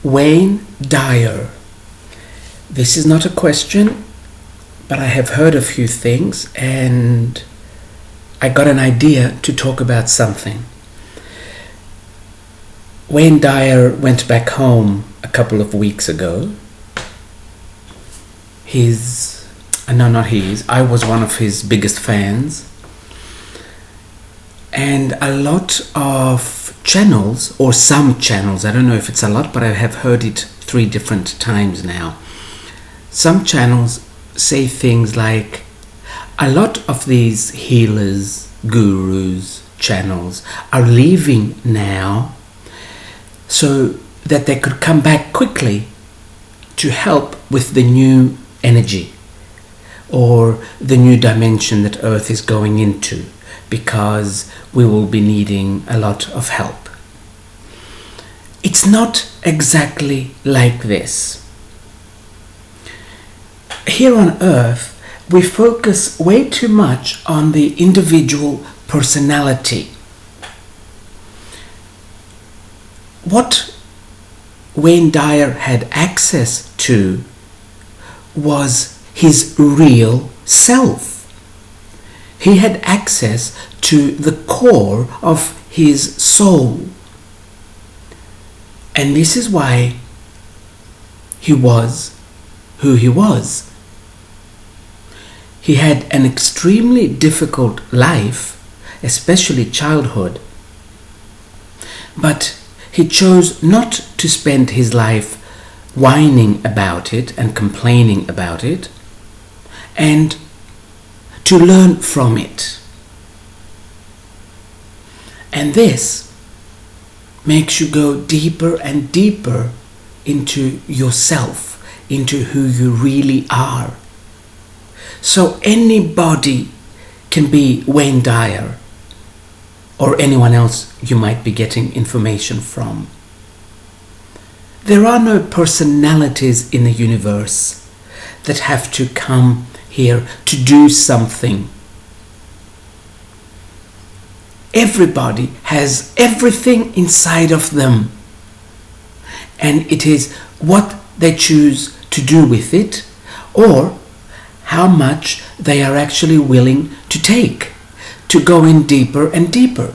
Wayne Dyer. This is not a question, but I have heard a few things and I got an idea to talk about something. Wayne Dyer went back home a couple of weeks ago. I was one of his biggest fans. And a lot of channels, or some channels, I don't know if it's a lot, but I have heard it 3 different times now. Some channels say things like, a lot of these healers, gurus, channels are leaving now so that they could come back quickly to help with the new energy or the new dimension that Earth is going into, because we will be needing a lot of help. It's not exactly like this. Here on Earth, we focus way too much on the individual personality. What Wayne Dyer had access to was his real self. He had access to the core of his soul. And this is why he was who he was. He had an extremely difficult life, especially childhood. But he chose not to spend his life whining about it and complaining about it, and to learn from it. And this makes you go deeper and deeper into yourself, into who you really are. So anybody can be Wayne Dyer or anyone else you might be getting information from. There are no personalities in the universe that have to come here to do something. Everybody has everything inside of them, and it is what they choose to do with it, or how much they are actually willing to take, to go in deeper and deeper.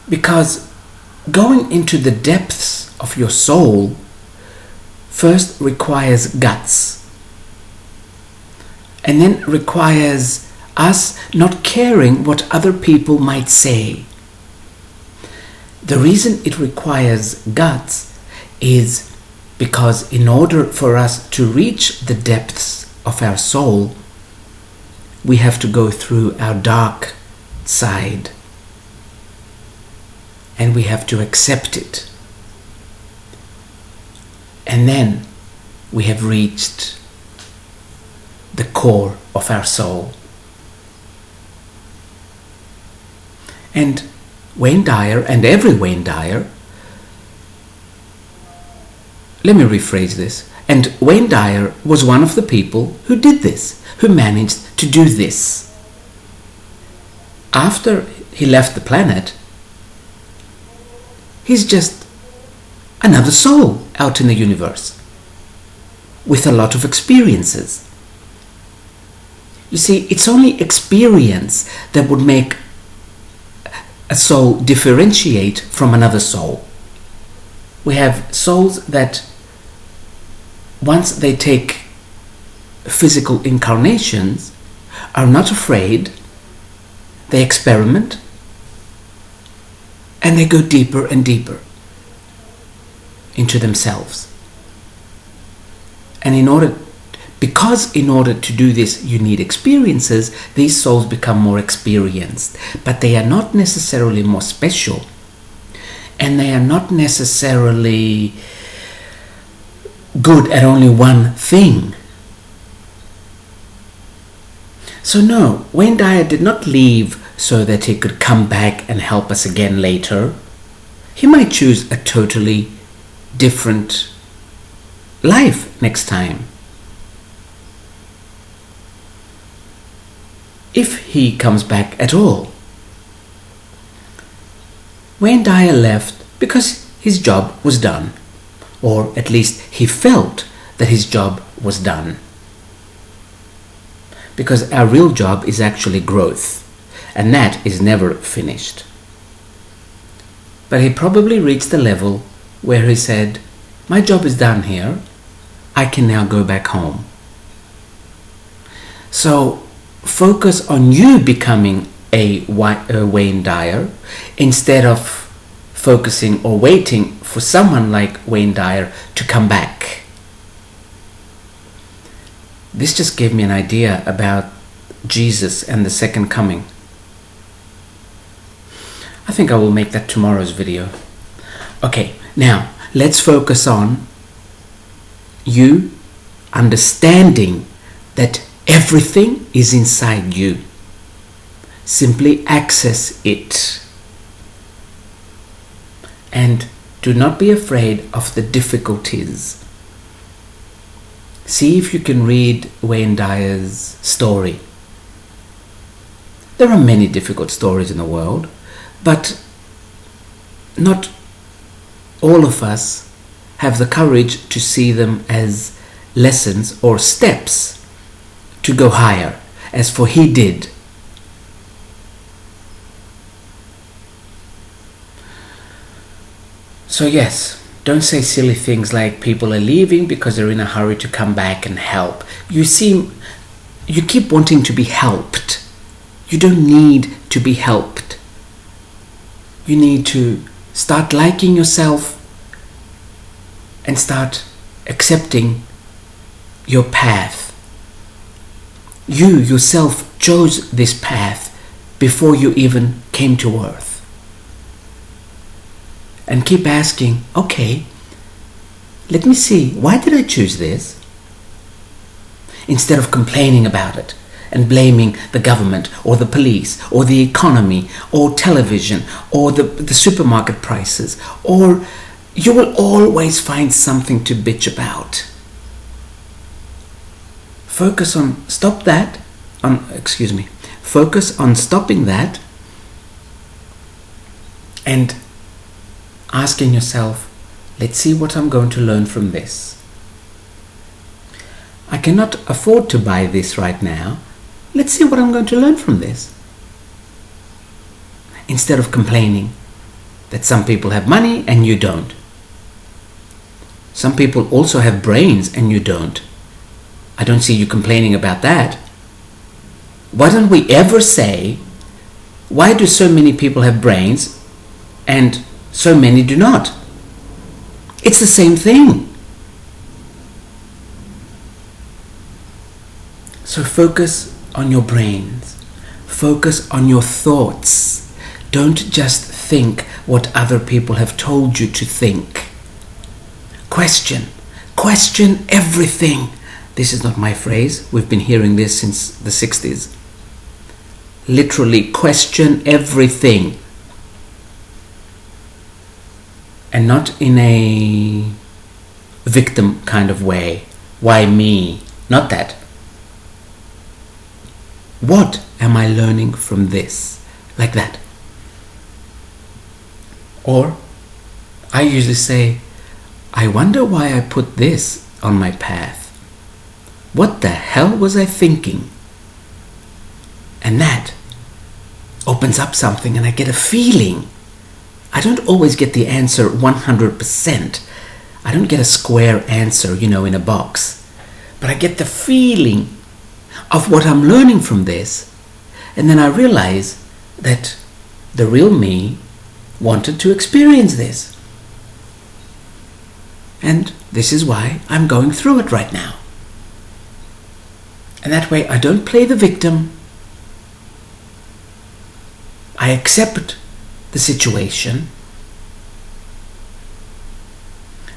Because going into the depths of your soul first requires guts, and then requires us not caring what other people might say. The reason it requires guts is because in order for us to reach the depths of our soul, we have to go through our dark side, and we have to accept it. And then we have reached the core of our soul. And Wayne Dyer, and every Wayne Dyer, let me rephrase this, and Wayne Dyer was one of the people who did this, who managed to do this. After he left the planet, he's just another soul out in the universe with a lot of experiences. You see, it's only experience that would make a soul differentiate from another soul. We have souls that once they take physical incarnations are not afraid, they experiment, and they go deeper and deeper into themselves. And in order to do this, you need experiences. These souls become more experienced, but they are not necessarily more special, and they are not necessarily good at only one thing. So no, Wayne Dyer did not leave so that he could come back and help us again later. He might choose a totally different life next time. If he comes back at all. Wayne Dyer left because his job was done. or at least he felt that his job was done. Because our real job is actually growth, and that is never finished. But he probably reached the level where he said, my job is done here, I can now go back home. So focus on you becoming a Wayne Dyer instead of focusing or waiting for someone like Wayne Dyer to come back. This just gave me an idea about Jesus and the second coming. I think I will make that tomorrow's video. Okay, now let's focus on you understanding that everything is inside you. Simply access it. And do not be afraid of the difficulties. See if you can read Wayne Dyer's story. There are many difficult stories in the world, but not all of us have the courage to see them as lessons or steps to go higher, as for he did. So yes, don't say silly things like people are leaving because they're in a hurry to come back and help. You keep wanting to be helped. You don't need to be helped. You need to start liking yourself and start accepting your path. You yourself chose this path before you even came to earth. And keep asking, okay, let me see, why did I choose this? Instead of complaining about it and blaming the government or the police or the economy or television or the supermarket prices, or you will always find something to bitch about. Focus on stopping that and asking yourself, let's see what I'm going to learn from this. I cannot afford to buy this right now. Let's see what I'm going to learn from this. Instead of complaining that some people have money and you don't. Some people also have brains and you don't. I don't see you complaining about that. Why don't we ever say, why do so many people have brains and so many do not? It's the same thing. So focus on your brains. Focus on your thoughts. Don't just think what other people have told you to think. Question everything. This is not my phrase. We've been hearing this since the 60s. Literally, question everything. And not in a victim kind of way. Why me? Not that. What am I learning from this? Like that. Or I usually say, I wonder why I put this on my path. What the hell was I thinking? And that opens up something and I get a feeling. I don't always get the answer 100%. I don't get a square answer, in a box. But I get the feeling of what I'm learning from this. And then I realize that the real me wanted to experience this. And this is why I'm going through it right now. And that way I don't play the victim. I accept the situation.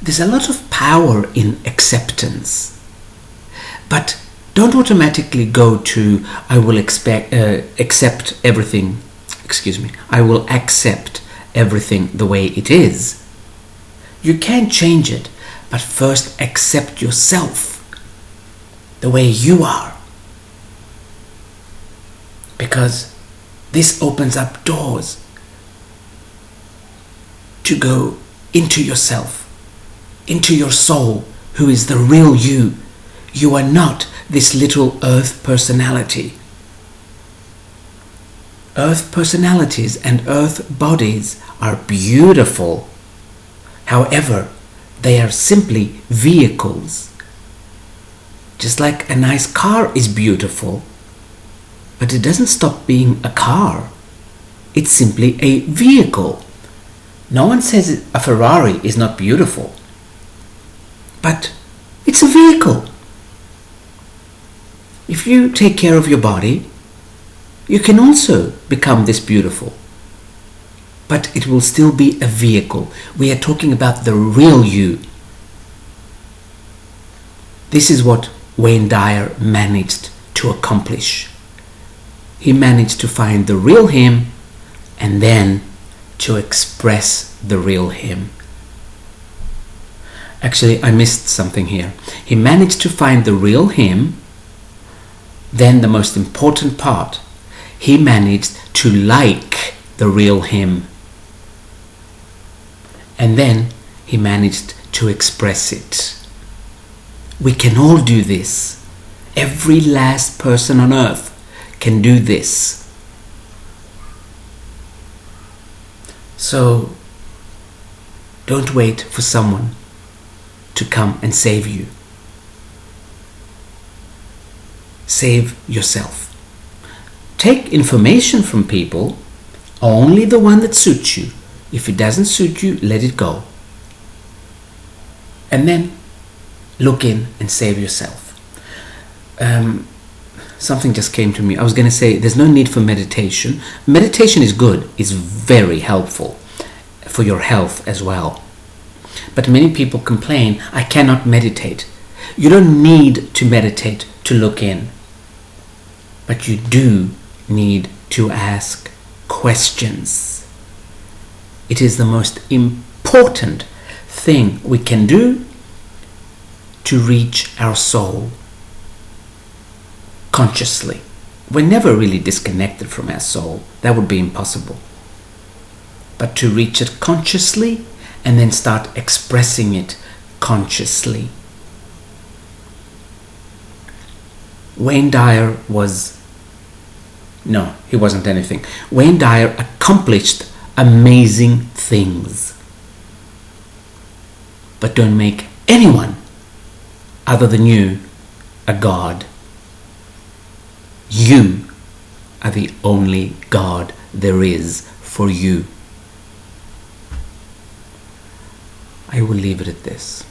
There's a lot of power in acceptance. But don't automatically go to, I will accept everything. I will accept everything the way it is. You can change it, but first accept yourself the way you are. Because this opens up doors to go into yourself into your soul, who is the real you. You are not this little earth personality. Earth personalities and earth bodies are beautiful. However, they are simply vehicles. Just like a nice car is beautiful, but it doesn't stop being a car. It's simply a vehicle. No one says a Ferrari is not beautiful, but it's a vehicle. If you take care of your body, you can also become this beautiful. But it will still be a vehicle. We are talking about the real you. This is what Wayne Dyer managed to accomplish. He managed to find the real him and then to express the real him. Actually, I missed something here. He managed to find the real him. Then the most important part, he managed to like the real him. And then he managed to express it. We can all do this. Every last person on earth can do this. So don't wait for someone to come and save you. Save yourself. Take information from people, only the one that suits you. If it doesn't suit you, let it go. And then look in and save yourself. Something just came to me. I was going to say there's no need for meditation. Meditation is good. It's very helpful for your health as well. But many people complain, I cannot meditate. You don't need to meditate to look in. But you do need to ask questions. It is the most important thing we can do to reach our soul consciously. We're never really disconnected from our soul. That would be impossible. But to reach it consciously and then start expressing it consciously. Wayne Dyer he wasn't anything. Wayne Dyer accomplished amazing things. But don't make anyone other than you a god. You are the only God there is for you. I will leave it at this.